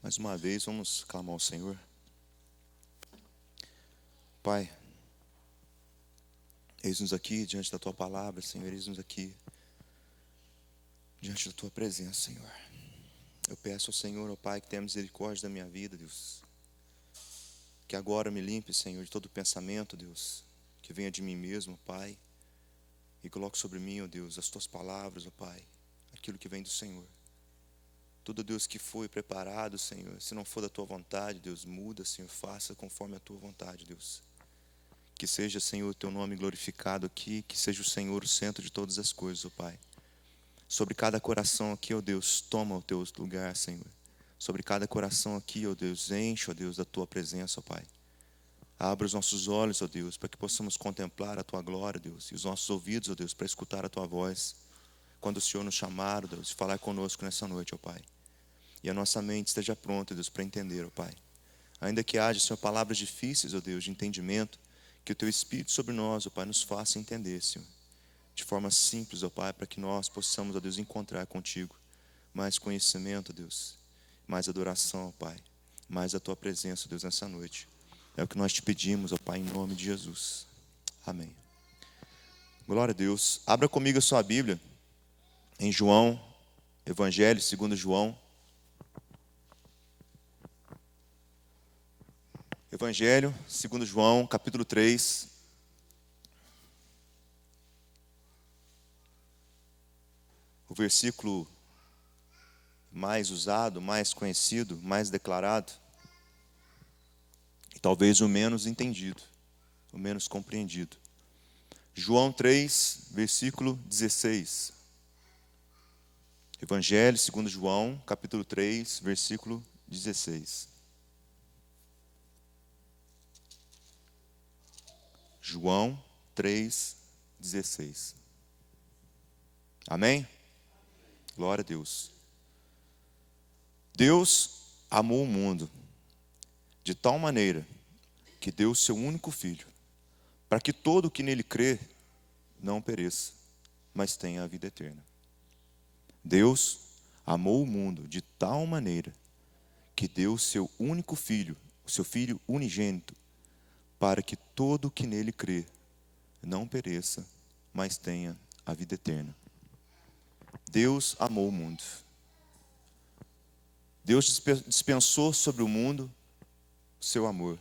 Mais uma vez, vamos clamar ao Senhor. Pai, eis-nos aqui diante da Tua palavra, Senhor. Eis-nos aqui diante da Tua presença, Senhor. Eu peço ao Senhor, ó Pai, que tenha misericórdia da minha vida, Deus. Que agora me limpe, Senhor, de todo pensamento, Deus, que venha de mim mesmo, Pai. E coloque sobre mim, ó Deus, as Tuas palavras, ó Pai, aquilo que vem do Senhor. Tudo, Deus, que foi preparado, Senhor, se não for da Tua vontade, Deus, muda, Senhor, faça conforme a Tua vontade, Deus. Que seja, Senhor, o Teu nome glorificado aqui, que seja o Senhor o centro de todas as coisas, ó Pai. Sobre cada coração aqui, ó Deus, toma o Teu lugar, Senhor. Sobre cada coração aqui, ó Deus, enche, ó Deus, da Tua presença, ó Pai. Abra os nossos olhos, ó Deus, para que possamos contemplar a Tua glória, Deus, e os nossos ouvidos, ó Deus, para escutar a Tua voz, quando o Senhor nos chamar, ó Deus, e falar conosco nessa noite, ó Pai. E a nossa mente esteja pronta, Deus, para entender, ó Pai. Ainda que haja, Senhor, palavras difíceis, ó Deus, de entendimento, que o Teu Espírito sobre nós, ó Pai, nos faça entender, Senhor. De forma simples, ó Pai, para que nós possamos, ó Deus, encontrar contigo mais conhecimento, ó Deus, mais adoração, ó Pai, mais a Tua presença, ó Deus, nessa noite. É o que nós te pedimos, ó Pai, em nome de Jesus. Amém. Glória a Deus. Abra comigo a sua Bíblia em João, Evangelho segundo João. Evangelho segundo João, capítulo 3. O versículo mais usado, mais conhecido, mais declarado, e talvez o menos entendido, o menos compreendido. João 3, versículo 16. Evangelho segundo João, capítulo 3, versículo 16. João 3, 16. Amém? Glória a Deus. Deus amou o mundo de tal maneira que deu o seu único filho, para que todo o que nele crê não pereça, mas tenha a vida eterna. Deus amou o mundo de tal maneira que deu o seu único filho, o seu filho unigênito, para que todo o que nele crê não pereça, mas tenha a vida eterna. Deus amou o mundo. Deus dispensou sobre o mundo o seu amor.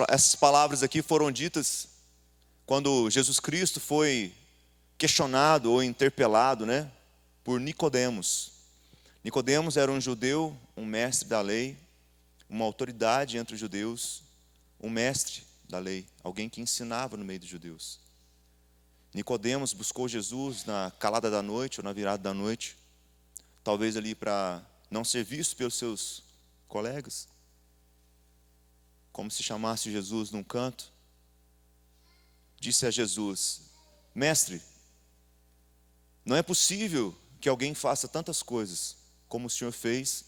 Essas palavras aqui foram ditas quando Jesus Cristo foi questionado ou interpelado, por Nicodemos. Nicodemos era um judeu, um mestre da lei, uma autoridade entre os judeus, um mestre da lei, alguém que ensinava no meio dos judeus. Nicodemos buscou Jesus na calada da noite ou na virada da noite, talvez ali para não ser visto pelos seus colegas, como se chamasse Jesus num canto. Disse a Jesus: Mestre, não é possível que alguém faça tantas coisas como o Senhor fez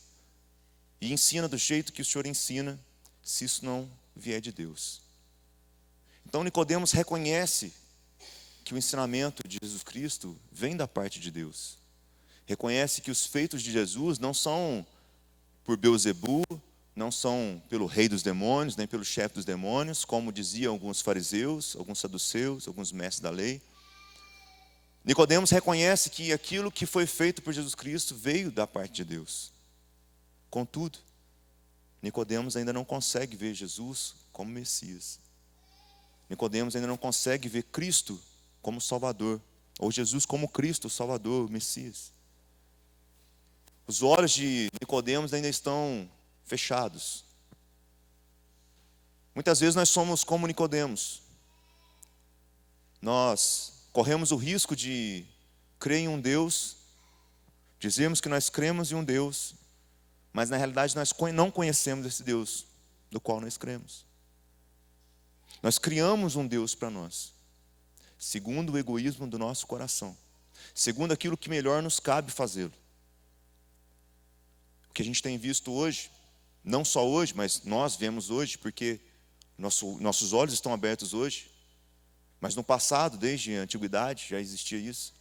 e ensina do jeito que o Senhor ensina, se isso não vier de Deus. Então Nicodemos reconhece que o ensinamento de Jesus Cristo vem da parte de Deus. Reconhece que os feitos de Jesus não são por Beelzebu, não são pelo rei dos demônios, nem pelo chefe dos demônios, como diziam alguns fariseus, alguns saduceus, alguns mestres da lei. Nicodemos reconhece que aquilo que foi feito por Jesus Cristo veio da parte de Deus. Contudo, Nicodemos ainda não consegue ver Jesus como Messias. Nicodemos ainda não consegue ver Cristo como Salvador, ou Jesus como Cristo, Salvador, Messias. Os olhos de Nicodemos ainda estão fechados. Muitas vezes nós somos como Nicodemos. Nós corremos o risco de crer em um Deus, dizemos que nós cremos em um Deus, mas na realidade nós não conhecemos esse Deus do qual nós cremos. Nós criamos um Deus para nós, segundo o egoísmo do nosso coração, segundo aquilo que melhor nos cabe fazê-lo. O que a gente tem visto hoje, não só hoje, mas nós vemos hoje, porque nossos olhos estão abertos hoje, mas no passado, desde a antiguidade, já existia isso.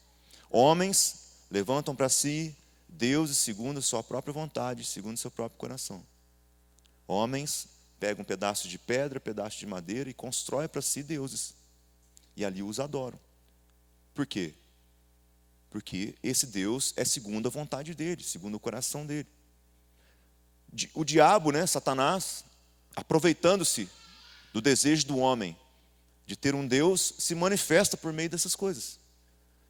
Homens levantam para si deuses segundo a sua própria vontade, segundo o seu próprio coração. Homens pegam um pedaço de pedra, um pedaço de madeira e constroem para si deuses. E ali os adoram. Por quê? Porque esse Deus é segundo a vontade dele, segundo o coração dele. O diabo, né, Satanás, aproveitando-se do desejo do homem de ter um Deus, se manifesta por meio dessas coisas.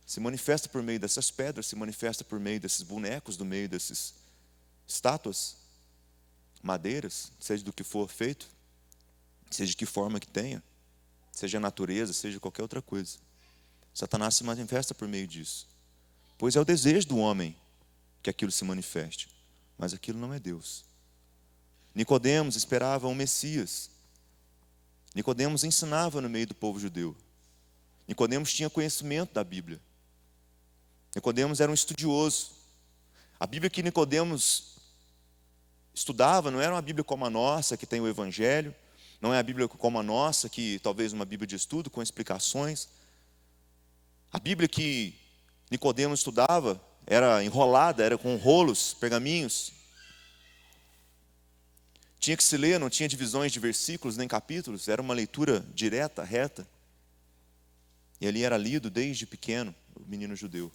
Se manifesta por meio dessas pedras, se manifesta por meio desses bonecos, do meio dessas estátuas, madeiras, seja do que for feito, seja de que forma que tenha, seja a natureza, seja qualquer outra coisa. Satanás se manifesta por meio disso. Pois é o desejo do homem que aquilo se manifeste, mas aquilo não é Deus. Nicodemos esperava um Messias. Nicodemos ensinava no meio do povo judeu. Nicodemos tinha conhecimento da Bíblia. Nicodemos era um estudioso. A Bíblia que Nicodemos estudava não era uma Bíblia como a nossa, que tem o Evangelho, não é a Bíblia como a nossa, que talvez uma Bíblia de estudo com explicações. A Bíblia que Nicodemos estudava era enrolada, era com rolos, pergaminhos. Tinha que se ler, não tinha divisões de versículos nem capítulos, era uma leitura direta, reta. E ali era lido desde pequeno, o menino judeu.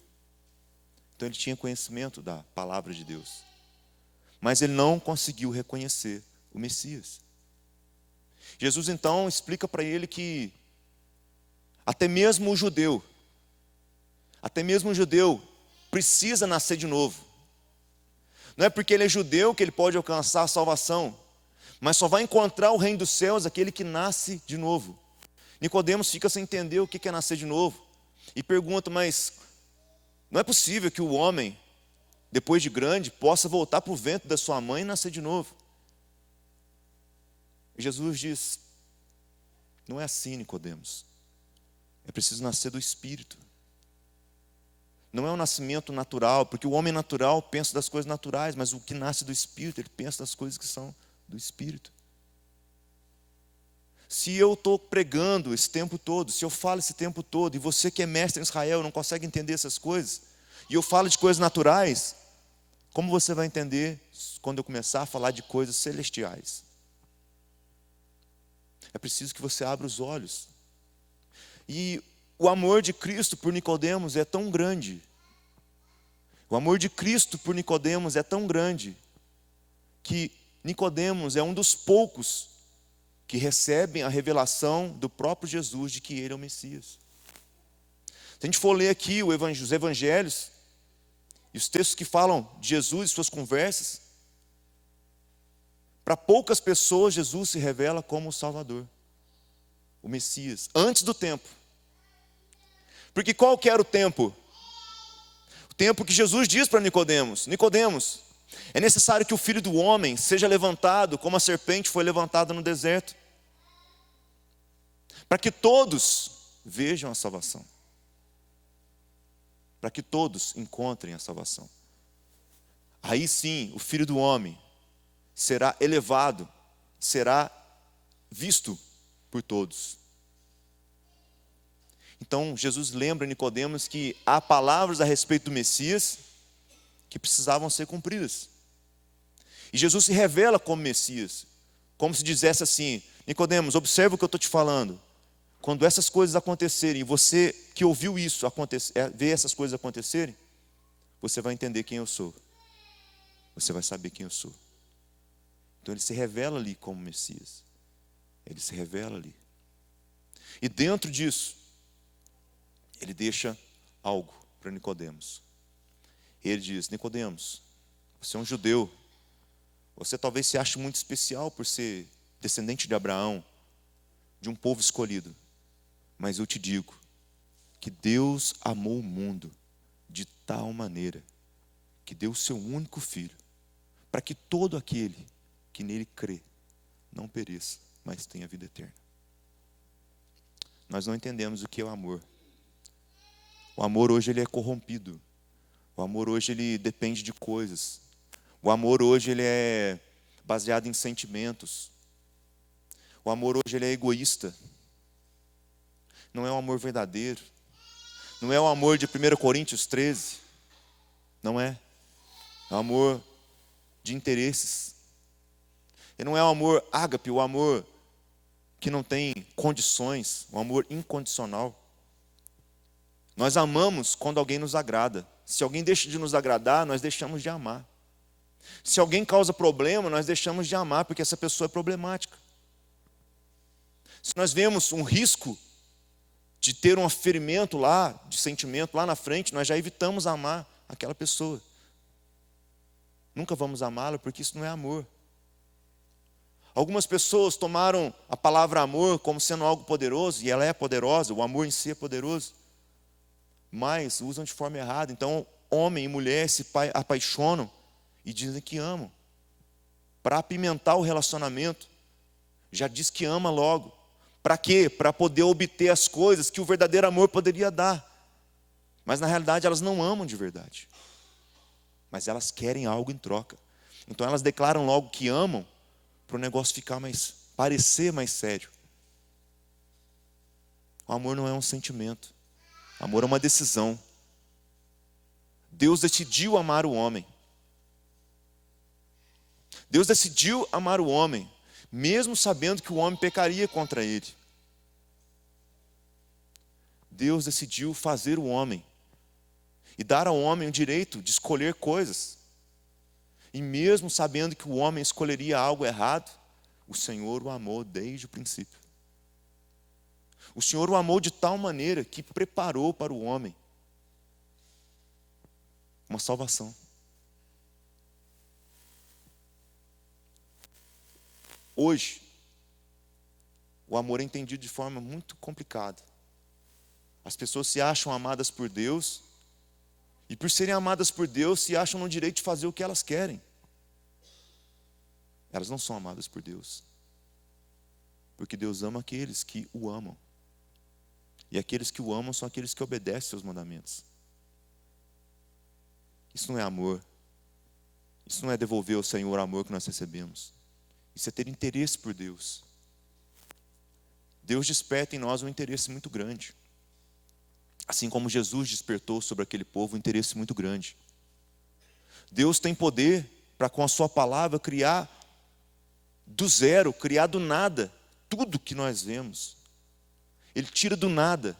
Então ele tinha conhecimento da palavra de Deus. Mas ele não conseguiu reconhecer o Messias. Jesus então explica para ele que até mesmo o judeu precisa nascer de novo. Não é porque ele é judeu que ele pode alcançar a salvação, mas só vai encontrar o reino dos céus aquele que nasce de novo. Nicodemos fica sem entender o que é nascer de novo. E pergunta, mas não é possível que o homem, depois de grande, possa voltar para o ventre da sua mãe e nascer de novo? E Jesus diz, não é assim, Nicodemos. É preciso nascer do Espírito. Não é um nascimento natural, porque o homem natural pensa das coisas naturais, mas o que nasce do Espírito, ele pensa das coisas que são do Espírito. Se eu estou pregando esse tempo todo, se eu falo esse tempo todo, e você que é mestre em Israel não consegue entender essas coisas, e eu falo de coisas naturais, como você vai entender quando eu começar a falar de coisas celestiais? É preciso que você abra os olhos. E o amor de Cristo por Nicodemos é tão grande. O amor de Cristo por Nicodemos é tão grande que Nicodemos é um dos poucos que recebem a revelação do próprio Jesus de que ele é o Messias. Se a gente for ler aqui os evangelhos e os textos que falam de Jesus e suas conversas, para poucas pessoas Jesus se revela como o Salvador, o Messias, antes do tempo. Porque qual que era o tempo? O tempo que Jesus diz para Nicodemos: Nicodemos, é necessário que o Filho do Homem seja levantado como a serpente foi levantada no deserto, para que todos vejam a salvação, para que todos encontrem a salvação. Aí sim, o Filho do Homem será elevado, será visto por todos. Então Jesus lembra a Nicodemos que há palavras a respeito do Messias que precisavam ser cumpridas. E Jesus se revela como Messias, como se dissesse assim: Nicodemos, observa o que eu estou te falando. Quando essas coisas acontecerem, você que ouviu isso, ver essas coisas acontecerem, você vai entender quem eu sou. Você vai saber quem eu sou. Então ele se revela ali como Messias. Ele se revela ali. E dentro disso, ele deixa algo para Nicodemos. Ele diz: Nicodemos, você é um judeu. Você talvez se ache muito especial por ser descendente de Abraão, de um povo escolhido. Mas eu te digo que Deus amou o mundo de tal maneira que deu o seu único filho, para que todo aquele que nele crê não pereça, mas tenha vida eterna. Nós não entendemos o que é o amor. O amor hoje ele é corrompido. O amor hoje ele depende de coisas. O amor hoje ele é baseado em sentimentos. O amor hoje ele é egoísta. Não é um amor verdadeiro. Não é o amor de 1 Coríntios 13. Não é. É um amor de interesses. E não é um amor ágape, o amor que não tem condições, um amor incondicional. Nós amamos quando alguém nos agrada. Se alguém deixa de nos agradar, nós deixamos de amar. Se alguém causa problema, nós deixamos de amar, porque essa pessoa é problemática. Se nós vemos um risco de ter um ferimento lá, de sentimento lá na frente, nós já evitamos amar aquela pessoa. Nunca vamos amá-la, porque isso não é amor. Algumas pessoas tomaram a palavra amor como sendo algo poderoso, e ela é poderosa, o amor em si é poderoso, mas usam de forma errada. Então, homem e mulher se apaixonam e dizem que amam. Para apimentar o relacionamento, já diz que ama logo. Para quê? Para poder obter as coisas que o verdadeiro amor poderia dar. Mas na realidade elas não amam de verdade. Mas elas querem algo em troca. Então elas declaram logo que amam, para o negócio parecer mais sério. O amor não é um sentimento. O amor é uma decisão. Deus decidiu amar o homem. Deus decidiu amar o homem, mesmo sabendo que o homem pecaria contra ele. Deus decidiu fazer o homem e dar ao homem o direito de escolher coisas. E mesmo sabendo que o homem escolheria algo errado, o Senhor o amou desde o princípio. O Senhor o amou de tal maneira que preparou para o homem uma salvação. Hoje, o amor é entendido de forma muito complicada. As pessoas se acham amadas por Deus, e por serem amadas por Deus, se acham no direito de fazer o que elas querem. Elas não são amadas por Deus, porque Deus ama aqueles que o amam. E aqueles que o amam são aqueles que obedecem seus mandamentos. Isso não é amor. Isso não é devolver ao Senhor o amor que nós recebemos. Isso é ter interesse por Deus. Deus desperta em nós um interesse muito grande. Assim como Jesus despertou sobre aquele povo um interesse muito grande. Deus tem poder para, com a sua palavra, criar do zero, criar do nada, tudo que nós vemos. Ele tira do nada,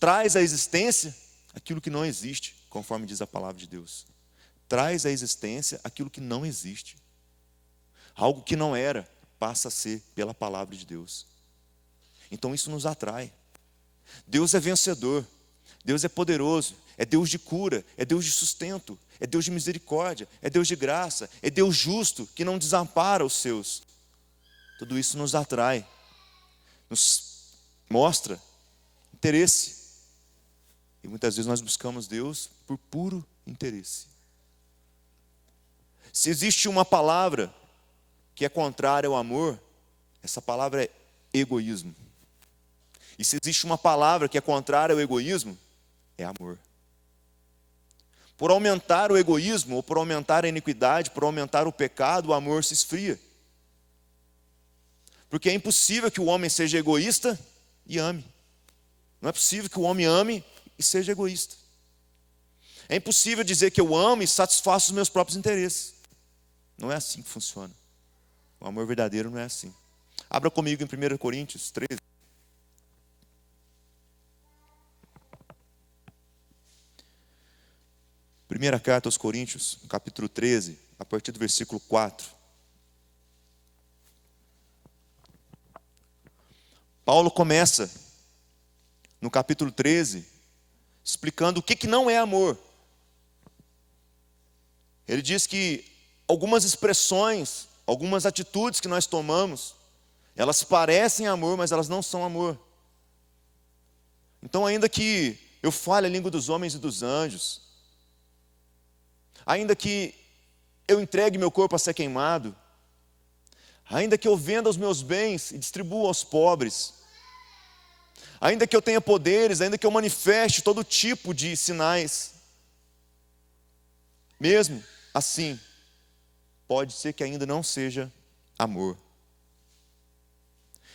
traz à existência aquilo que não existe, conforme diz a palavra de Deus. Traz à existência aquilo que não existe. Algo que não era, passa a ser pela palavra de Deus. Então isso nos atrai. Deus é vencedor, Deus é poderoso, é Deus de cura, é Deus de sustento, é Deus de misericórdia, é Deus de graça, é Deus justo, que não desampara os seus. Tudo isso nos atrai, nos mostra interesse. E muitas vezes nós buscamos Deus por puro interesse. Se existe uma palavra que é contrária ao amor, essa palavra é egoísmo. E se existe uma palavra que é contrária ao egoísmo, é amor. Por aumentar o egoísmo, ou por aumentar a iniquidade, por aumentar o pecado, o amor se esfria. Porque é impossível que o homem seja egoísta e ame. Não é possível que o homem ame e seja egoísta. É impossível dizer que eu amo e satisfaço os meus próprios interesses. Não é assim que funciona. O amor verdadeiro não é assim. Abra comigo em 1 Coríntios 13. Primeira carta aos Coríntios, capítulo 13, a partir do versículo 4. Paulo começa, no capítulo 13, explicando o que não é amor. Ele diz que algumas expressões, algumas atitudes que nós tomamos, elas parecem amor, mas elas não são amor. Então, ainda que eu fale a língua dos homens e dos anjos, ainda que eu entregue meu corpo a ser queimado, ainda que eu venda os meus bens e distribua aos pobres, ainda que eu tenha poderes, ainda que eu manifeste todo tipo de sinais, mesmo assim, pode ser que ainda não seja amor.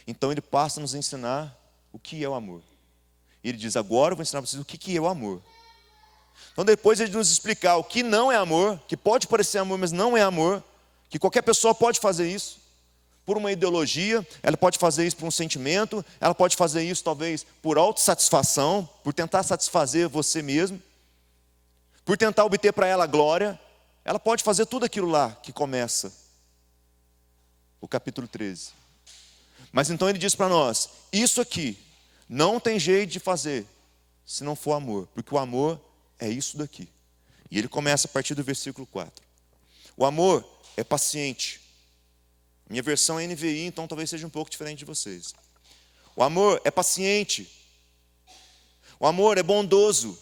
Então ele passa a nos ensinar o que é o amor. Ele diz, agora eu vou ensinar para vocês o que é o amor. Então depois de nos explicar o que não é amor, que pode parecer amor, mas não é amor, que qualquer pessoa pode fazer isso, por uma ideologia, ela pode fazer isso por um sentimento, ela pode fazer isso talvez por autossatisfação, por tentar satisfazer você mesmo, por tentar obter para ela glória, ela pode fazer tudo aquilo lá que começa o capítulo 13. Mas então ele diz para nós, isso aqui não tem jeito de fazer se não for amor, porque o amor é isso daqui. E ele começa a partir do versículo 4. O amor é paciente. Minha versão é NVI, então talvez seja um pouco diferente de vocês. O amor é paciente. O amor é bondoso.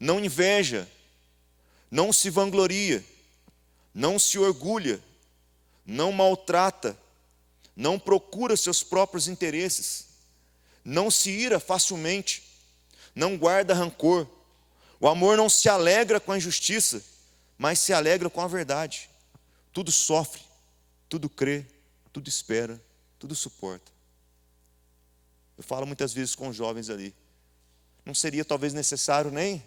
Não inveja. Não se vangloria. Não se orgulha. Não maltrata. Não procura seus próprios interesses. Não se ira facilmente. Não guarda rancor. O amor não se alegra com a injustiça, mas se alegra com a verdade. Tudo sofre, tudo crê, tudo espera, tudo suporta. Eu falo muitas vezes com os jovens ali. Não seria talvez necessário nem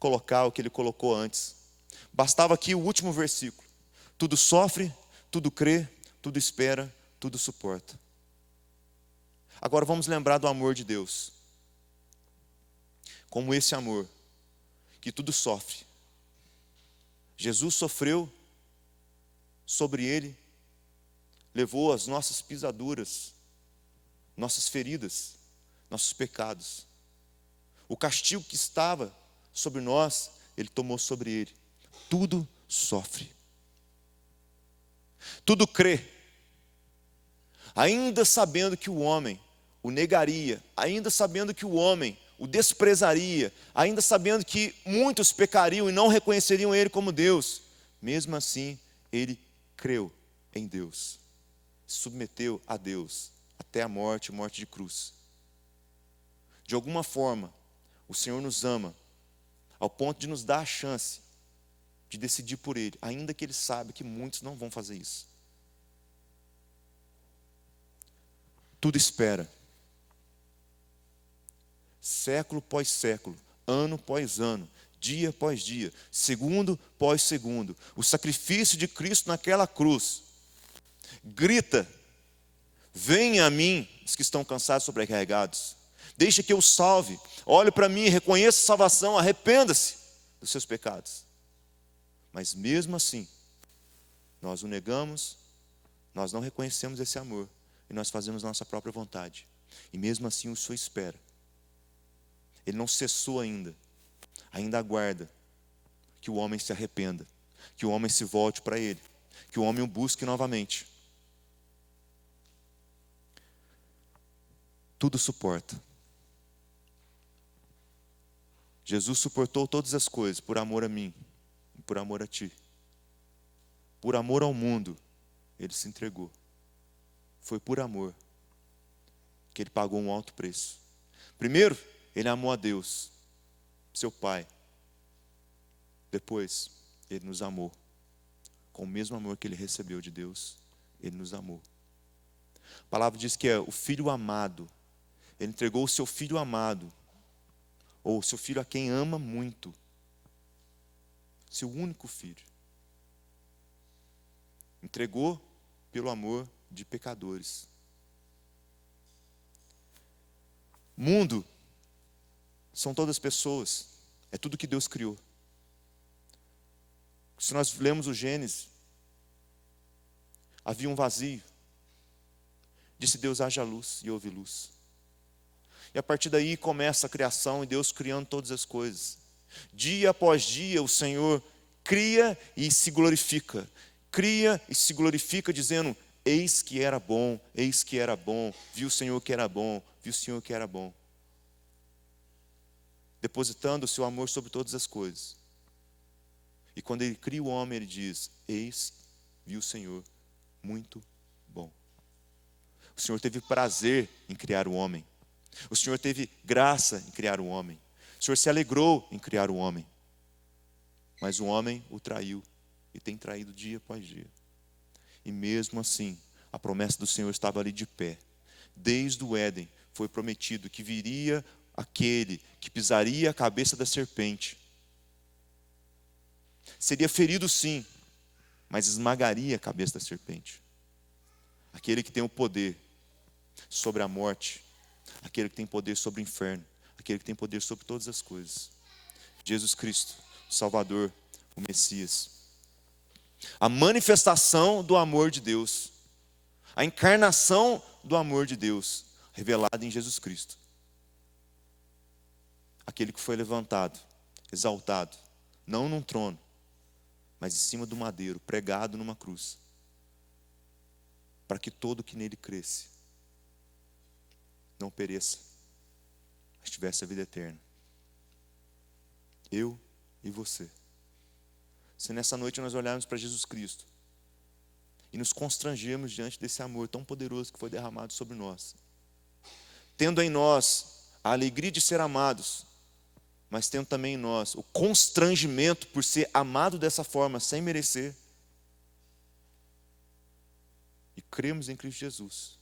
colocar o que ele colocou antes. Bastava aqui o último versículo. Tudo sofre, tudo crê, tudo espera, tudo suporta. Agora vamos lembrar do amor de Deus. Como esse amor que tudo sofre. Jesus sofreu sobre ele, levou as nossas pisaduras, nossas feridas, nossos pecados. O castigo que estava sobre nós, ele tomou sobre ele. Tudo sofre. Tudo crê. Ainda sabendo que o homem o negaria, ainda sabendo que o homem o desprezaria, ainda sabendo que muitos pecariam e não reconheceriam ele como Deus, mesmo assim, ele creu em Deus, se submeteu a Deus, até a morte de cruz. De alguma forma, o Senhor nos ama, ao ponto de nos dar a chance de decidir por Ele, ainda que Ele sabe que muitos não vão fazer isso. Tudo espera. Século após século, ano após ano, dia após dia, segundo após segundo, o sacrifício de Cristo naquela cruz grita: venha a mim os que estão cansados e sobrecarregados, deixa que eu salve, olhe para mim, reconheça a salvação, arrependa-se dos seus pecados. Mas mesmo assim, nós o negamos, nós não reconhecemos esse amor e nós fazemos nossa própria vontade, e mesmo assim o Senhor espera. Ele não cessou ainda aguarda que o homem se arrependa, que o homem se volte para Ele, que o homem o busque novamente. Tudo suporta. Jesus suportou todas as coisas por amor a mim, e por amor a ti. Por amor ao mundo, Ele se entregou. Foi por amor que Ele pagou um alto preço. Primeiro, Ele amou a Deus, seu Pai. Depois, Ele nos amou. Com o mesmo amor que Ele recebeu de Deus, Ele nos amou. A palavra diz que é o Filho amado. Ele entregou o seu Filho amado, ou o seu Filho a quem ama muito. Seu único Filho. Entregou pelo amor de pecadores. Mundo são todas pessoas, é tudo que Deus criou. Se nós lemos o Gênesis, havia um vazio. Disse Deus: haja luz, e houve luz. E a partir daí começa a criação, e Deus criando todas as coisas. Dia após dia o Senhor cria e se glorifica. Cria e se glorifica dizendo: eis que era bom, eis que era bom. Viu o Senhor que era bom, viu o Senhor que era bom. Depositando o seu amor sobre todas as coisas. E quando Ele cria o homem, Ele diz: eis, viu o Senhor, muito bom. O Senhor teve prazer em criar o homem. O Senhor teve graça em criar o homem. O Senhor se alegrou em criar o homem. Mas o homem o traiu, e tem traído dia após dia. E mesmo assim, a promessa do Senhor estava ali de pé. Desde o Éden foi prometido que viria aquele que pisaria a cabeça da serpente. Seria ferido sim, mas esmagaria a cabeça da serpente. Aquele que tem o poder sobre a morte, aquele que tem poder sobre o inferno, aquele que tem poder sobre todas as coisas. Jesus Cristo, o Salvador, o Messias. A manifestação do amor de Deus, a encarnação do amor de Deus, revelada em Jesus Cristo. Aquele que foi levantado, exaltado, não num trono, mas em cima do madeiro, pregado numa cruz, para que todo que nele cresce não pereça, mas tivesse a vida eterna. Eu e você. Se nessa noite nós olharmos para Jesus Cristo e nos constrangermos diante desse amor tão poderoso que foi derramado sobre nós, tendo em nós a alegria de ser amados, mas tendo também em nós o constrangimento por ser amado dessa forma, sem merecer, e cremos em Cristo Jesus,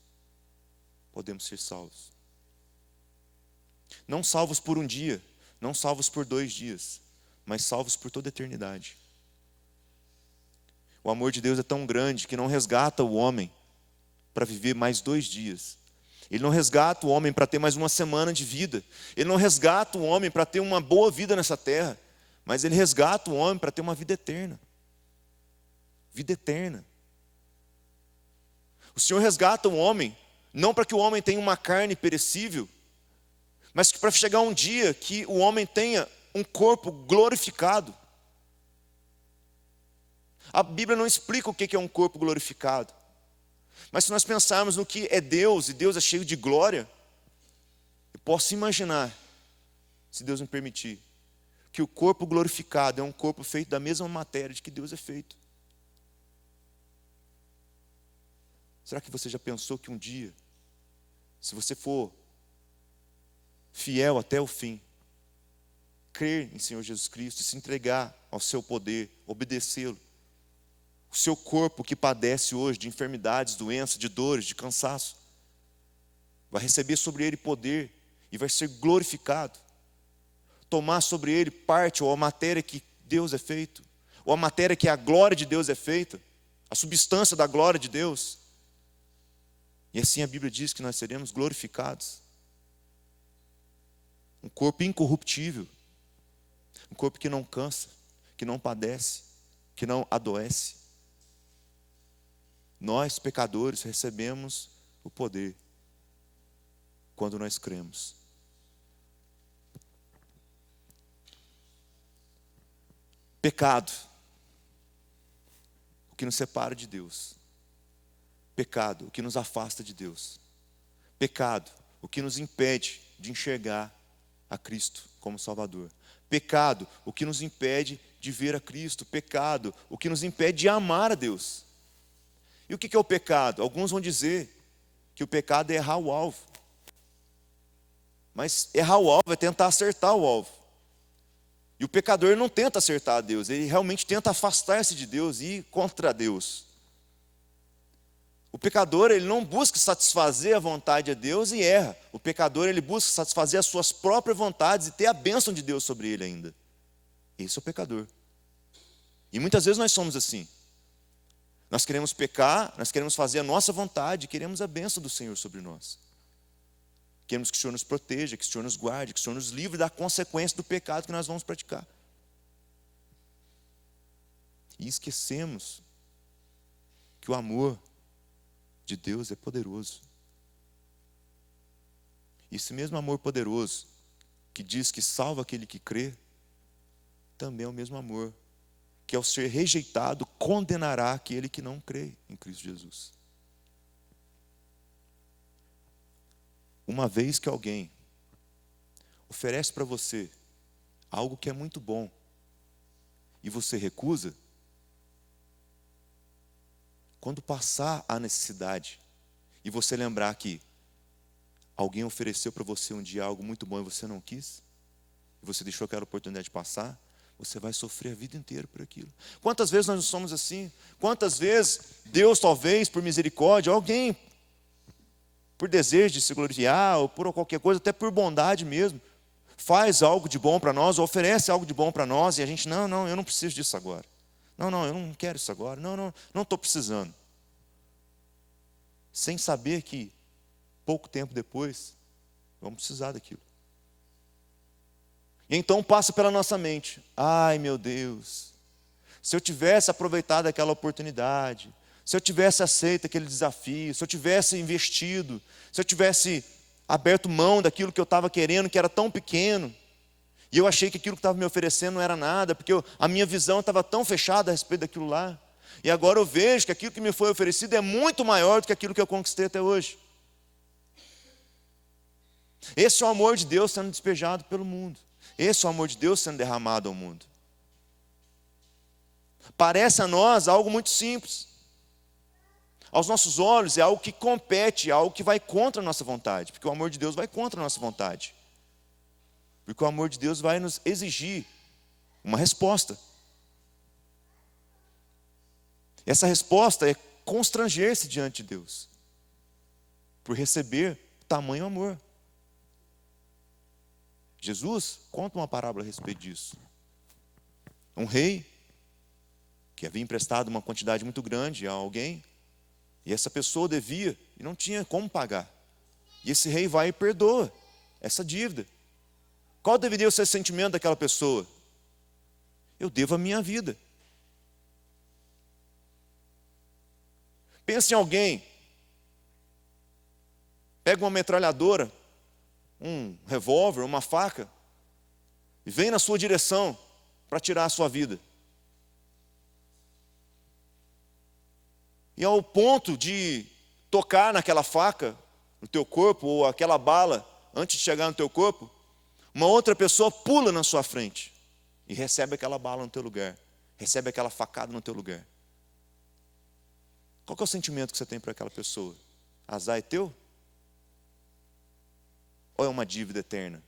podemos ser salvos. Não salvos por um dia, não salvos por 2 dias, mas salvos por toda a eternidade. O amor de Deus é tão grande que não resgata o homem para viver mais 2 dias. Ele não resgata o homem para ter mais uma semana de vida. Ele não resgata o homem para ter uma boa vida nessa terra. Mas ele resgata o homem para ter uma vida eterna. Vida eterna. O Senhor resgata o homem, não para que o homem tenha uma carne perecível, mas para chegar um dia que o homem tenha um corpo glorificado. A Bíblia não explica o que é um corpo glorificado. Mas se nós pensarmos no que é Deus, e Deus é cheio de glória, eu posso imaginar, se Deus me permitir, que o corpo glorificado é um corpo feito da mesma matéria de que Deus é feito. Será que você já pensou que um dia, se você for fiel até o fim, crer em Senhor Jesus Cristo, se entregar ao seu poder, obedecê-lo, o seu corpo que padece hoje de enfermidades, doenças, de dores, de cansaço, vai receber sobre ele poder e vai ser glorificado. Tomar sobre ele parte ou a matéria que Deus é feito, ou a matéria que a glória de Deus é feita, a substância da glória de Deus. E assim a Bíblia diz que nós seremos glorificados. Um corpo incorruptível, um corpo que não cansa, que não padece, que não adoece. Nós, pecadores, recebemos o poder quando nós cremos. Pecado, o que nos separa de Deus. Pecado, o que nos afasta de Deus. Pecado, o que nos impede de enxergar a Cristo como Salvador. Pecado, o que nos impede de ver a Cristo. Pecado, o que nos impede de amar a Deus. E o que é o pecado? Alguns vão dizer que o pecado é errar o alvo. Mas errar o alvo é tentar acertar o alvo. E o pecador não tenta acertar a Deus, ele realmente tenta afastar-se de Deus e ir contra Deus. O pecador, ele não busca satisfazer a vontade de Deus e erra. O pecador, ele busca satisfazer as suas próprias vontades e ter a bênção de Deus sobre ele ainda. Esse é o pecador. E muitas vezes nós somos assim. Nós queremos pecar, nós queremos fazer a nossa vontade, queremos a bênção do Senhor sobre nós. Queremos que o Senhor nos proteja, que o Senhor nos guarde, que o Senhor nos livre da consequência do pecado que nós vamos praticar. E esquecemos que o amor de Deus é poderoso. E esse mesmo amor poderoso, que diz que salva aquele que crê, também é o mesmo amor que ao ser rejeitado, condenará aquele que não crê em Cristo Jesus. Uma vez que alguém oferece para você algo que é muito bom, e você recusa, quando passar a necessidade, e você lembrar que alguém ofereceu para você um dia algo muito bom e você não quis, e você deixou aquela oportunidade passar, você vai sofrer a vida inteira por aquilo. Quantas vezes nós não somos assim? Quantas vezes Deus, talvez, por misericórdia, alguém, por desejo de se glorificar, ou por qualquer coisa, até por bondade mesmo, faz algo de bom para nós, oferece algo de bom para nós, e a gente, não, eu não preciso disso agora. Não, eu não quero isso agora. Não estou precisando. Sem saber que, pouco tempo depois, vamos precisar daquilo. E então passa pela nossa mente, ai meu Deus, se eu tivesse aproveitado aquela oportunidade, se eu tivesse aceito aquele desafio, se eu tivesse investido, se eu tivesse aberto mão daquilo que eu estava querendo, que era tão pequeno, e eu achei que aquilo que estava me oferecendo não era nada, porque a minha visão estava tão fechada a respeito daquilo lá, e agora eu vejo que aquilo que me foi oferecido é muito maior do que aquilo que eu conquistei até hoje. Esse é o amor de Deus sendo despejado pelo mundo. Esse é o amor de Deus sendo derramado ao mundo. Parece a nós algo muito simples. Aos nossos olhos é algo que compete, é algo que vai contra a nossa vontade, porque o amor de Deus vai contra a nossa vontade. Porque o amor de Deus vai nos exigir uma resposta. Essa resposta é constranger-se diante de Deus, por receber tamanho amor. Jesus conta uma parábola a respeito disso. Um rei que havia emprestado uma quantidade muito grande a alguém, e essa pessoa devia e não tinha como pagar. E esse rei vai e perdoa essa dívida. Qual deveria ser o sentimento daquela pessoa? Eu devo a minha vida. Pense em alguém, pega uma metralhadora, um revólver, uma faca, e vem na sua direção para tirar a sua vida. E ao ponto de tocar naquela faca, no teu corpo, ou aquela bala, antes de chegar no teu corpo, uma outra pessoa pula na sua frente e recebe aquela bala no teu lugar, recebe aquela facada no teu lugar. Qual que é o sentimento que você tem para aquela pessoa? Azar é teu? Ou é uma dívida eterna?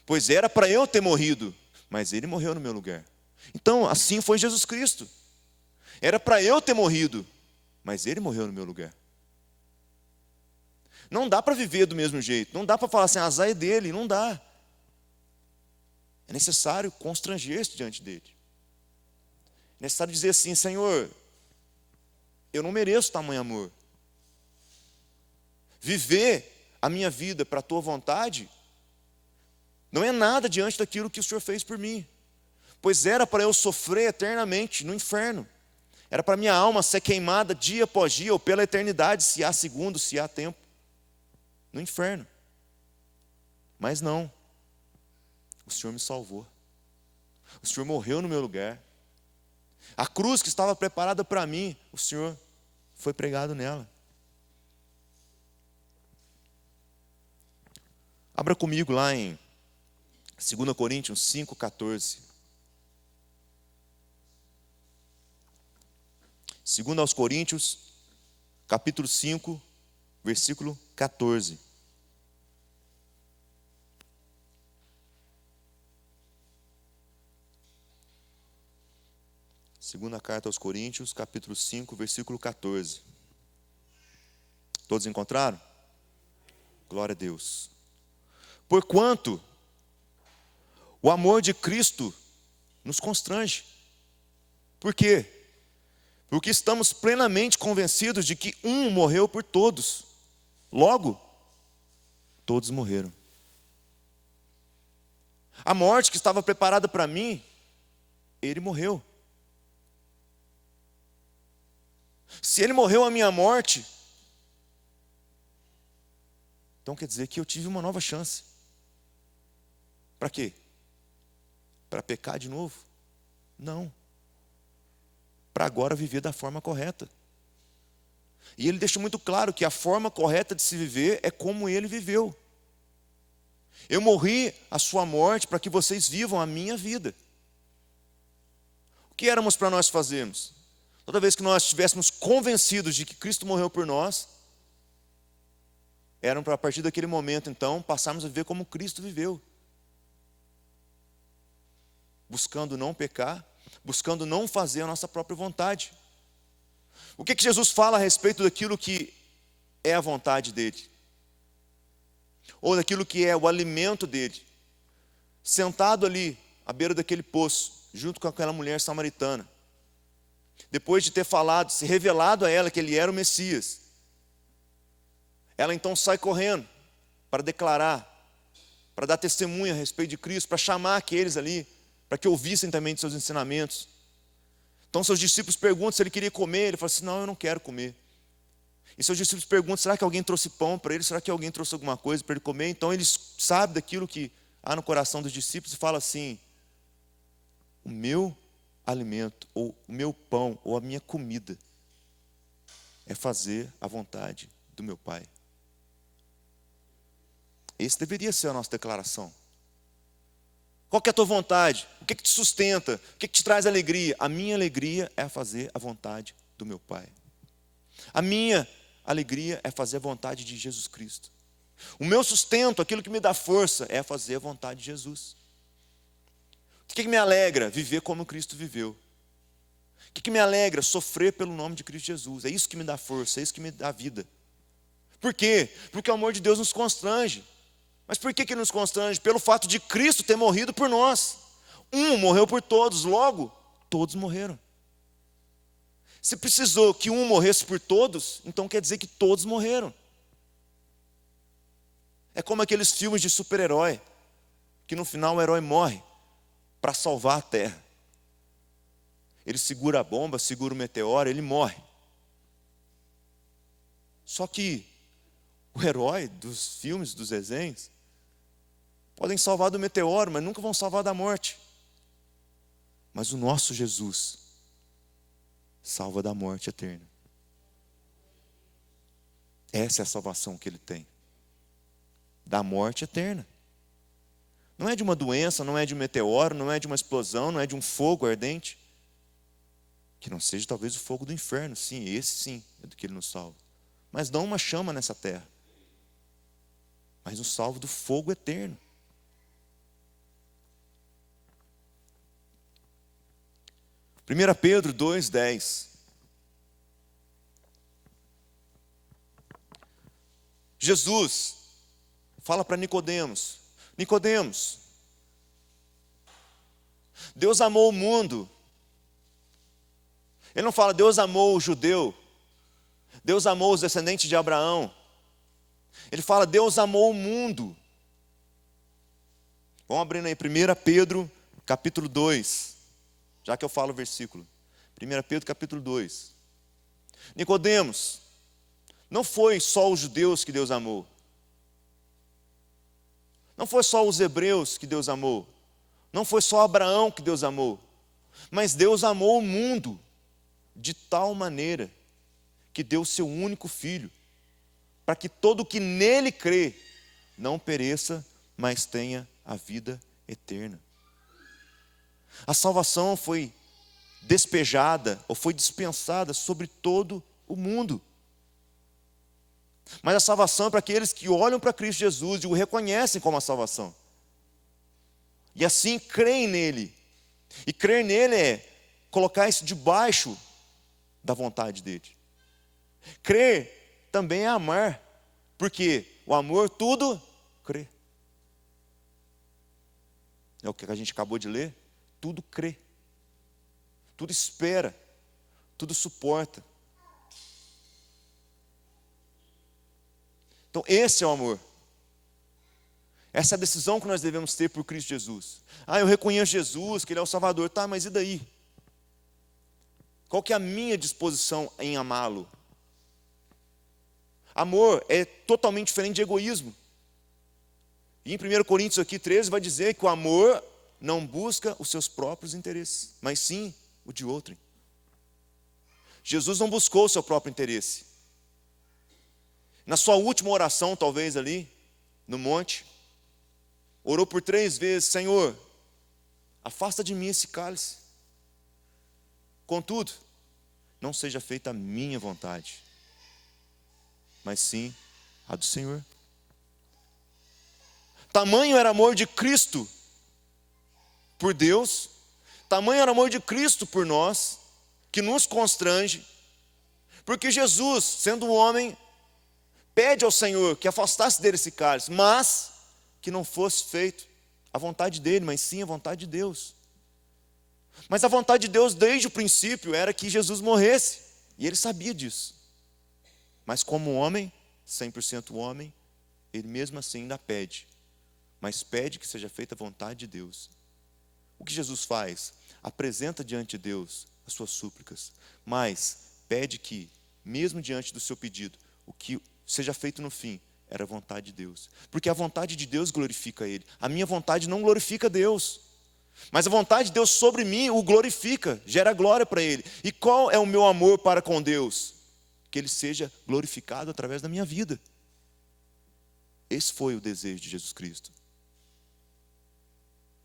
Pois era para eu ter morrido, mas ele morreu no meu lugar. Então, assim foi Jesus Cristo. Era para eu ter morrido, mas ele morreu no meu lugar. Não dá para viver do mesmo jeito. Não dá para falar assim, azar é dele. Não dá. É necessário constranger-se diante dele. É necessário dizer assim, Senhor, eu não mereço tamanho amor. Viver a minha vida para a tua vontade não é nada diante daquilo que o Senhor fez por mim. Pois era para eu sofrer eternamente no inferno. Era para minha alma ser queimada dia após dia, ou pela eternidade, se há segundo, se há tempo, no inferno. Mas não. O Senhor me salvou. O Senhor morreu no meu lugar. A cruz que estava preparada para mim, o Senhor foi pregado nela. Abra comigo lá em 2 Coríntios 5,14. 2 aos Coríntios, capítulo 5, versículo 14. Segunda carta aos Coríntios, capítulo 5, versículo 14. Todos encontraram? Glória a Deus. Porquanto o amor de Cristo nos constrange. Por quê? Porque estamos plenamente convencidos de que um morreu por todos. Logo, todos morreram. A morte que estava preparada para mim, ele morreu. Se ele morreu a minha morte, então quer dizer que eu tive uma nova chance. Para quê? Para pecar de novo? Não. Para agora viver da forma correta. E ele deixa muito claro que a forma correta de se viver é como ele viveu. Eu morri a sua morte para que vocês vivam a minha vida. O que éramos para nós fazermos? Toda vez que nós estivéssemos convencidos de que Cristo morreu por nós, eram para a partir daquele momento, então, passarmos a viver como Cristo viveu. Buscando não pecar, buscando não fazer a nossa própria vontade. O que Jesus fala a respeito daquilo que é a vontade dele? Ou daquilo que é o alimento dele? sentado ali, à beira daquele poço, junto com aquela mulher samaritana. Depois de ter falado, se revelado a ela que ele era o Messias, ela então sai correndo para declarar, para dar testemunho a respeito de Cristo, para chamar aqueles ali, para que ouvissem também de seus ensinamentos. Então seus discípulos perguntam se ele queria comer, ele fala assim, não, eu não quero comer. E seus discípulos perguntam, será que alguém trouxe pão para ele? Será que alguém trouxe alguma coisa para ele comer? Então eles sabem daquilo que há no coração dos discípulos e falam assim, o meu alimento, ou o meu pão, ou a minha comida, é fazer a vontade do meu Pai. Esse deveria ser a nossa declaração. Qual que é a tua vontade? O que te sustenta? O que te traz alegria? A minha alegria é fazer a vontade do meu Pai. A minha alegria é fazer a vontade de Jesus Cristo. O meu sustento, aquilo que me dá força, é fazer a vontade de Jesus. O que me alegra? Viver como Cristo viveu. O que me alegra? Sofrer pelo nome de Cristo Jesus. É isso que me dá força, é isso que me dá vida. Por quê? Porque o amor de Deus nos constrange. Mas por que nos constrange? Pelo fato de Cristo ter morrido por nós. Um morreu por todos, logo, todos morreram. Se precisou que um morresse por todos, então quer dizer que todos morreram. É como aqueles filmes de super-herói, que no final o herói morre para salvar a terra. Ele segura a bomba, segura o meteoro, ele morre. Só que o herói dos filmes, dos desenhos, podem salvar do meteoro, mas nunca vão salvar da morte. Mas o nosso Jesus salva da morte eterna. Essa é a salvação que ele tem. Da morte eterna. Não é de uma doença, não é de um meteoro, não é de uma explosão, não é de um fogo ardente. Que não seja talvez o fogo do inferno, sim, esse sim é do que ele nos salva. Mas não uma chama nessa terra. Mas nos salva do fogo eterno. 1 Pedro 2,10. Jesus fala para Nicodemos, Nicodemos, Deus amou o mundo. Ele não fala Deus amou o judeu, Deus amou os descendentes de Abraão. Ele fala Deus amou o mundo. Vamos abrindo aí 1 Pedro capítulo 2. Já que eu falo o versículo. 1 Pedro capítulo 2. Nicodemos, não foi só os judeus que Deus amou. Não foi só os hebreus que Deus amou. Não foi só Abraão que Deus amou. Mas Deus amou o mundo de tal maneira que deu seu único filho, para que todo que nele crê não pereça, mas tenha a vida eterna. A salvação foi despejada ou foi dispensada sobre todo o mundo. Mas a salvação é para aqueles que olham para Cristo Jesus e o reconhecem como a salvação. E assim creem nele. E crer nele é colocar isso debaixo da vontade dele. Crer também é amar, porque o amor tudo crê. É o que a gente acabou de ler. Tudo crê, tudo espera, tudo suporta. Então esse é o amor. Essa é a decisão que nós devemos ter por Cristo Jesus. Eu reconheço Jesus, que Ele é o Salvador. Tá, mas e daí? Qual que é a minha disposição em amá-lo? Amor é totalmente diferente de egoísmo. E em 1 Coríntios aqui 13 vai dizer que o amor não busca os seus próprios interesses, mas sim o de outrem. Jesus não buscou o seu próprio interesse. Na sua última oração, talvez ali, no monte, orou por 3 vezes, Senhor, afasta de mim esse cálice. Contudo, não seja feita a minha vontade, mas sim a do Senhor. Tamanho era o amor de Cristo por Deus, tamanho era o amor de Cristo por nós, que nos constrange, porque Jesus, sendo um homem, pede ao Senhor que afastasse dele esse cálice, mas que não fosse feito a vontade dele, mas sim a vontade de Deus. Mas a vontade de Deus desde o princípio era que Jesus morresse, e ele sabia disso. Mas como homem, 100% homem, ele mesmo assim ainda pede, mas pede que seja feita a vontade de Deus. O que Jesus faz? Apresenta diante de Deus as suas súplicas, mas pede que, mesmo diante do seu pedido, o que seja feito no fim era a vontade de Deus. Porque a vontade de Deus glorifica Ele. A minha vontade não glorifica Deus. Mas a vontade de Deus sobre mim o glorifica, gera glória para Ele. E qual é o meu amor para com Deus? Que Ele seja glorificado através da minha vida. Esse foi o desejo de Jesus Cristo.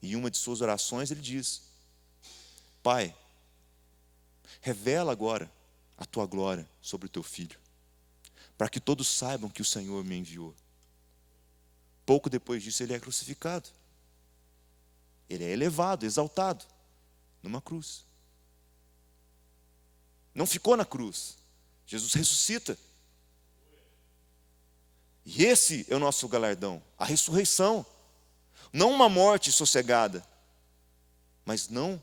E em uma de suas orações ele diz: Pai, revela agora a tua glória sobre o teu filho, para que todos saibam que o Senhor me enviou. Pouco depois disso ele é crucificado. Ele é elevado, exaltado, numa cruz. Não ficou na cruz. Jesus ressuscita. E esse é o nosso galardão, a ressurreição. Não uma morte sossegada, mas não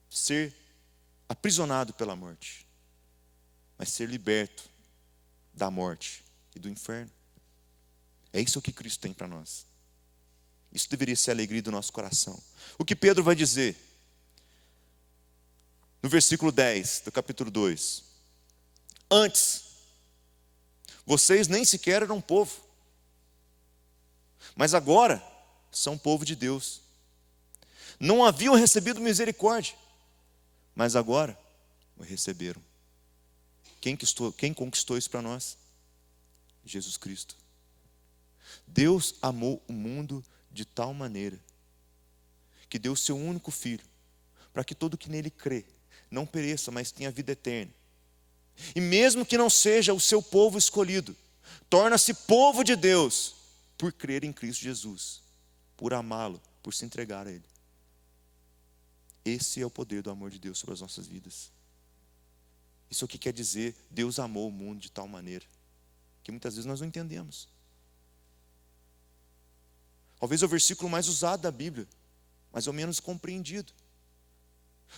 ser aprisionado pela morte, mas ser liberto da morte e do inferno. É isso que Cristo tem para nós. Isso deveria ser a alegria do nosso coração. O que Pedro vai dizer no versículo 10 do capítulo 2: Antes, vocês nem sequer eram povo, mas agora são povo de Deus. Não haviam recebido misericórdia, mas agora o receberam. Quem conquistou isso para nós? Jesus Cristo. Deus amou o mundo de tal maneira que deu o seu único filho, para que todo que nele crê não pereça, mas tenha vida eterna. E mesmo que não seja o seu povo escolhido, torna-se povo de Deus por crer em Cristo Jesus, por amá-lo, por se entregar a Ele. Esse é o poder do amor de Deus sobre as nossas vidas. Isso é o que quer dizer Deus amou o mundo de tal maneira, que muitas vezes nós não entendemos. Talvez é o versículo mais usado da Bíblia, mais ou menos compreendido.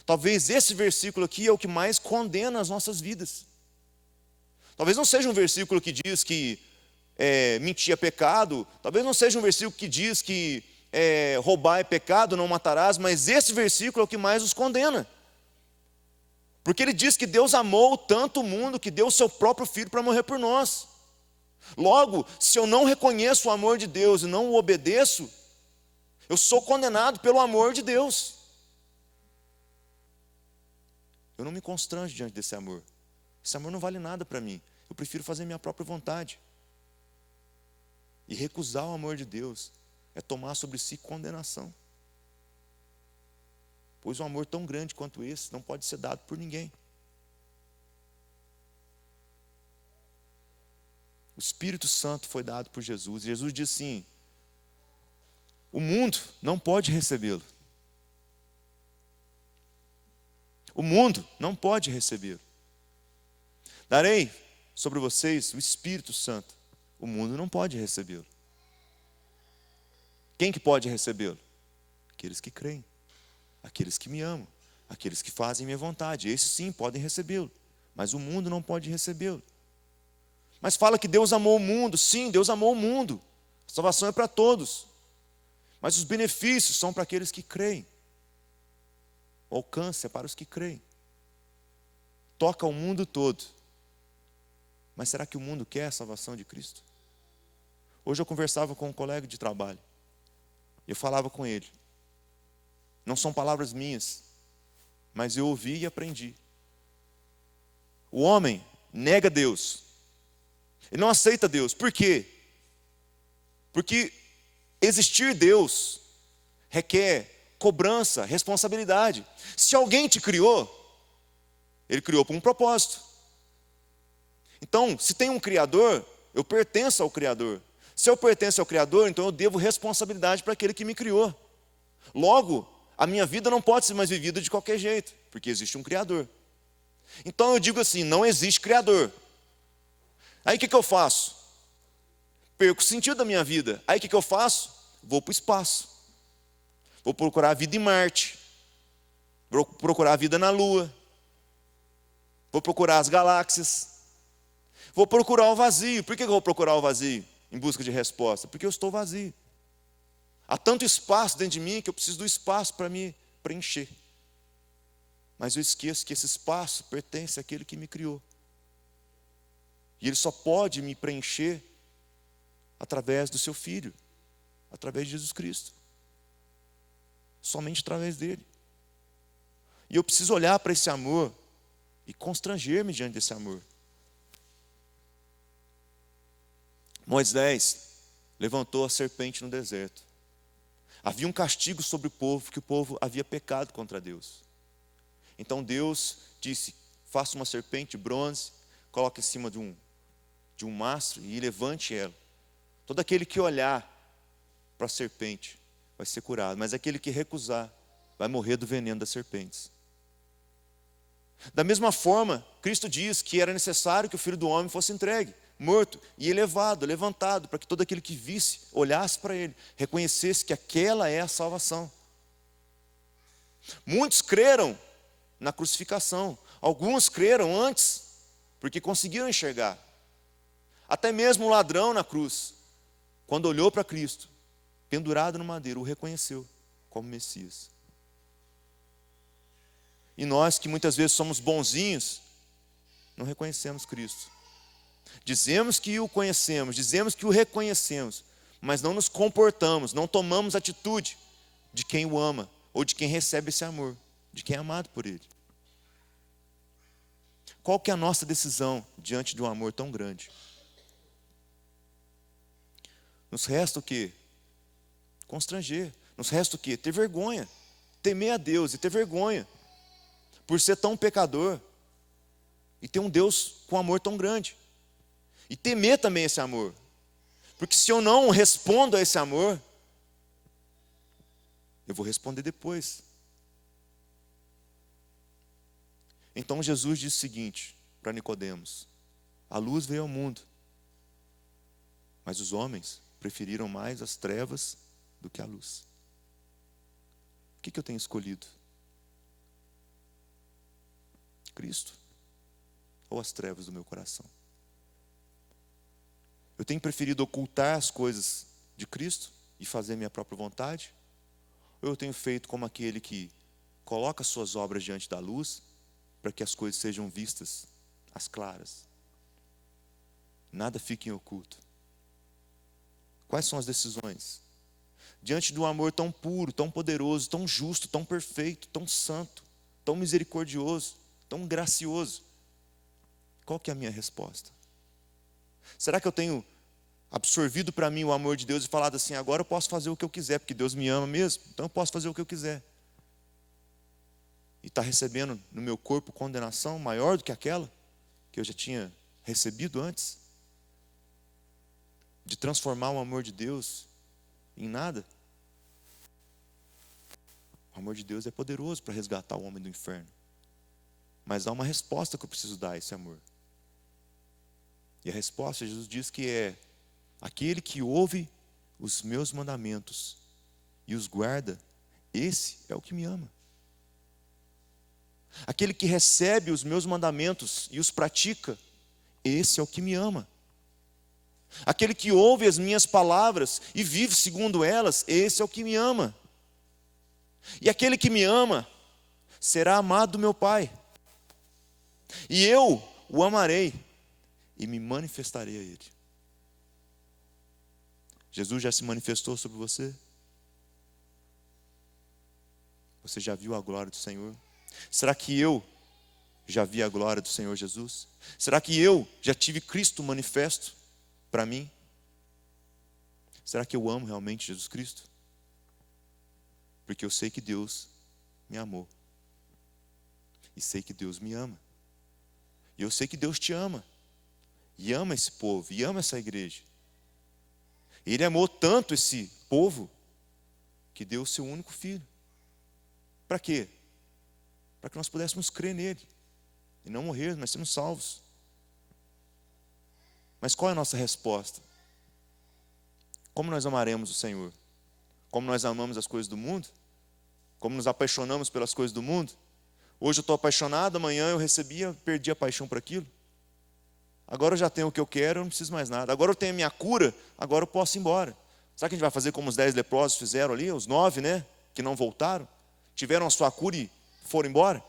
Talvez esse versículo aqui é o que mais condena as nossas vidas. Talvez não seja um versículo que diz que mentir é pecado. Talvez não seja um versículo que diz que roubar é pecado, não matarás. Mas esse versículo é o que mais os condena. Porque ele diz que Deus amou tanto o mundo que deu o seu próprio Filho para morrer por nós. Logo, se eu não reconheço o amor de Deus e não o obedeço, eu sou condenado pelo amor de Deus. Eu não me constranjo diante desse amor. Esse amor não vale nada para mim. Eu prefiro fazer minha própria vontade. E recusar o amor de Deus é tomar sobre si condenação. Pois um amor tão grande quanto esse não pode ser dado por ninguém. O Espírito Santo foi dado por Jesus. E Jesus disse assim: o mundo não pode recebê-lo. O mundo não pode recebê-lo. Darei sobre vocês o Espírito Santo. O mundo não pode recebê-lo. Quem que pode recebê-lo? Aqueles que creem, aqueles que me amam, aqueles que fazem minha vontade. Esses sim podem recebê-lo, mas o mundo não pode recebê-lo. Mas fala que Deus amou o mundo. Sim, Deus amou o mundo. A salvação é para todos, mas os benefícios são para aqueles que creem. O alcance é para os que creem. Toca o mundo todo. Mas será que o mundo quer a salvação de Cristo? Hoje eu conversava com um colega de trabalho. Eu falava com ele. Não são palavras minhas, mas eu ouvi e aprendi. O homem nega Deus. Ele não aceita Deus. Por quê? Porque existir Deus requer cobrança, responsabilidade. Se alguém te criou, Ele criou por um propósito. Então, se tem um Criador, eu pertenço ao Criador. Se eu pertenço ao Criador, então eu devo responsabilidade para aquele que me criou. Logo, a minha vida não pode ser mais vivida de qualquer jeito, porque existe um Criador. Então eu digo assim: não existe Criador. Aí o que eu faço? Perco o sentido da minha vida. Aí o que eu faço? Vou para o espaço. Vou procurar a vida em Marte. Vou procurar a vida na Lua. Vou procurar as galáxias. Vou procurar o vazio. Por que eu vou procurar o vazio em busca de resposta? Porque eu estou vazio. Há tanto espaço dentro de mim que eu preciso do espaço para me preencher. Mas eu esqueço que esse espaço pertence àquele que me criou. E Ele só pode me preencher através do seu Filho, através de Jesus Cristo. Somente através dele. E eu preciso olhar para esse amor e constranger-me diante desse amor. Moisés levantou a serpente no deserto. Havia um castigo sobre o povo, porque o povo havia pecado contra Deus. Então Deus disse: faça uma serpente de bronze, coloque em cima de um mastro e levante ela. Todo aquele que olhar para a serpente vai ser curado, mas aquele que recusar vai morrer do veneno das serpentes. Da mesma forma, Cristo diz que era necessário que o Filho do Homem fosse entregue, morto e elevado, levantado, para que todo aquele que visse, olhasse para Ele, reconhecesse que aquela é a salvação. Muitos creram na crucificação, alguns creram antes, porque conseguiram enxergar. Até mesmo o ladrão na cruz, quando olhou para Cristo, pendurado no madeiro, o reconheceu como Messias. E nós que muitas vezes somos bonzinhos, não reconhecemos Cristo. Dizemos que o conhecemos, dizemos que o reconhecemos, mas não nos comportamos, não tomamos atitude de quem o ama, ou de quem recebe esse amor, de quem é amado por Ele. Qual que é a nossa decisão diante de um amor tão grande? Nos resta o quê? Constranger. Nos resta o quê? Ter vergonha. Temer a Deus e ter vergonha por ser tão pecador e ter um Deus com amor tão grande. E temer também esse amor. Porque se eu não respondo a esse amor, eu vou responder depois. Então Jesus disse o seguinte para Nicodemos: a luz veio ao mundo, mas os homens preferiram mais as trevas do que a luz. O que eu tenho escolhido? Cristo ou as trevas do meu coração? Eu tenho preferido ocultar as coisas de Cristo e fazer minha própria vontade? Ou eu tenho feito como aquele que coloca suas obras diante da luz para que as coisas sejam vistas às claras? Nada fique em oculto. Quais são as decisões? Diante de um amor tão puro, tão poderoso, tão justo, tão perfeito, tão santo, tão misericordioso, tão gracioso, qual que é a minha resposta? Será que eu tenho absorvido para mim o amor de Deus e falado assim: agora eu posso fazer o que eu quiser, porque Deus me ama mesmo, então eu posso fazer o que eu quiser? E está recebendo no meu corpo condenação maior do que aquela que eu já tinha recebido antes? De transformar o amor de Deus em nada? O amor de Deus é poderoso para resgatar o homem do inferno. Mas há uma resposta que eu preciso dar a esse amor. E a resposta, Jesus diz que é: aquele que ouve os meus mandamentos e os guarda, esse é o que me ama. Aquele que recebe os meus mandamentos e os pratica, esse é o que me ama. Aquele que ouve as minhas palavras e vive segundo elas, esse é o que me ama. E aquele que me ama será amado do meu Pai. E eu o amarei e me manifestarei a Ele. Jesus já se manifestou sobre você? Você já viu a glória do Senhor? Será que eu já vi a glória do Senhor Jesus? Será que eu já tive Cristo manifesto para mim? Será que eu amo realmente Jesus Cristo? Porque eu sei que Deus me amou. E sei que Deus me ama. E eu sei que Deus te ama. E ama esse povo, e ama essa igreja. Ele amou tanto esse povo que deu o seu único filho. Para quê? Para que nós pudéssemos crer nele e não morrer, mas sermos salvos. Mas qual é a nossa resposta? Como nós amaremos o Senhor? Como nós amamos as coisas do mundo? como nos apaixonamos pelas coisas do mundo. Hoje eu estou apaixonado, amanhã eu perdi a paixão por aquilo. Agora eu já tenho o que eu quero, eu não preciso mais nada. Agora eu tenho a minha cura, agora eu posso ir embora. Sabe o que a gente vai fazer como os 10 leprosos fizeram ali? Os 9, né? Que não voltaram. Tiveram a sua cura e foram embora.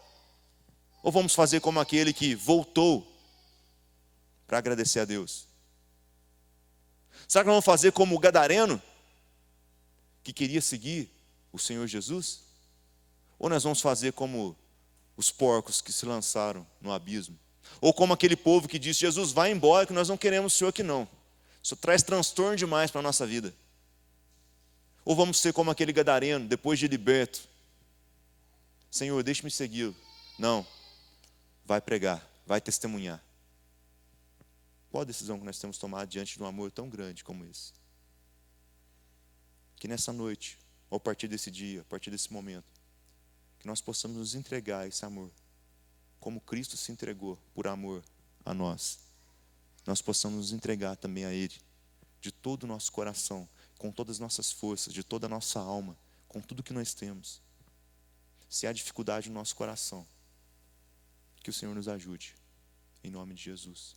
Ou vamos fazer como aquele que voltou para agradecer a Deus? Será que nós vamos fazer como o gadareno, que queria seguir o Senhor Jesus? Ou nós vamos fazer como os porcos que se lançaram no abismo? Ou como aquele povo que disse: Jesus, vai embora que nós não queremos o Senhor aqui não. Isso traz transtorno demais para a nossa vida. Ou vamos ser como aquele gadareno, depois de liberto: Senhor, deixe-me segui-lo. Não, vai pregar, vai testemunhar. Qual a decisão que nós temos tomado diante de um amor tão grande como esse? Que nessa noite, ou a partir desse dia, a partir desse momento, que nós possamos nos entregar a esse amor, como Cristo se entregou por amor a nós. Nós possamos nos entregar também a Ele, de todo o nosso coração, com todas as nossas forças, de toda a nossa alma, com tudo que nós temos. Se há dificuldade no nosso coração, que o Senhor nos ajude, em nome de Jesus.